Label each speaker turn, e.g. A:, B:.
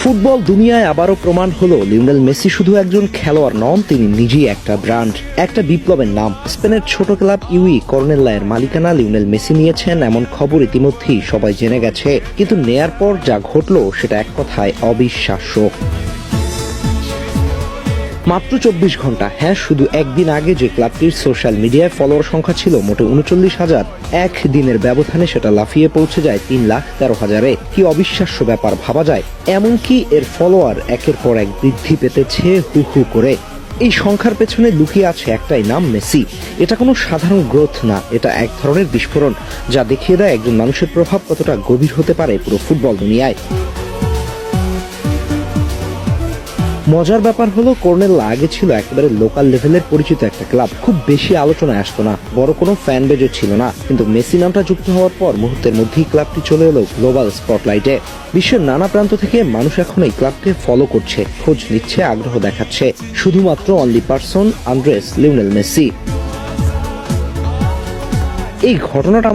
A: Football দুনিয়ায় আবারও প্রমাণ হলো লিওনেল মেসি শুধু একজন খেলোয়াড় নন, তিনি নিজেই একটা ব্র্যান্ড, একটা বিপ্লবের নাম। স্পেনের ছোট ক্লাব ইউই কর্নেলায়ের মালিকানা লিওনেল মেসি নিয়েছেন এমন খবর ইতিমধ্যেই সবাই জেনে গেছে, কিন্তু নেয়ার পর যা ঘটলো সেটা এক কথায় অবিশ্বাস্য। মাত্র 24 ঘন্টা, হ্যাঁ শুধু একদিন আগে যে ক্লাবটির সোশ্যাল মিডিয়ায় ফলোয়ার সংখ্যা ছিল মোটে 39,000, এক দিনের ব্যবধানে সেটা লাফিয়ে পৌঁছে যায় 3,13,000-এ। কি অবিশ্বাস্য ব্যাপার ভাবা যায়। এমনকি এর ফলোয়ার একের পর এক বৃদ্ধি পেতেছে হু হু করে। এই সংখ্যার পেছনে লুকিয়ে আছে একটাই নাম, মেসি। এটা কোনো সাধারণ গ্রোথ না, এটা এক ধরনের বিস্ফোরণ, যা দেখিয়ে দেয় একজন মানুষের প্রভাব কতটা গভীর হতে পারে পুরো ফুটবল দুনিয়ায়। মজার ব্যাপার হলো, কর্নেলা আগে ছিল একেবারে লোকাল লেভেলের পরিচিত একটা ক্লাব, খুব বেশি আলোচনায় আসতো না, বড় কোনো ফ্যান বেজও ছিল না। কিন্তু মেসি নামটা যুক্ত হওয়ার পর মুহূর্তের মধ্যেই ক্লাবটি চলে এলো গ্লোবাল স্পটলাইটে। বিশ্বের নানা প্রান্ত থেকে মানুষ এখন এই ক্লাবকে ফলো করছে, খোঁজ নিচ্ছে, আগ্রহ দেখাচ্ছে, শুধুমাত্র only person Andres Lionel Messi. এই ঘটনাটা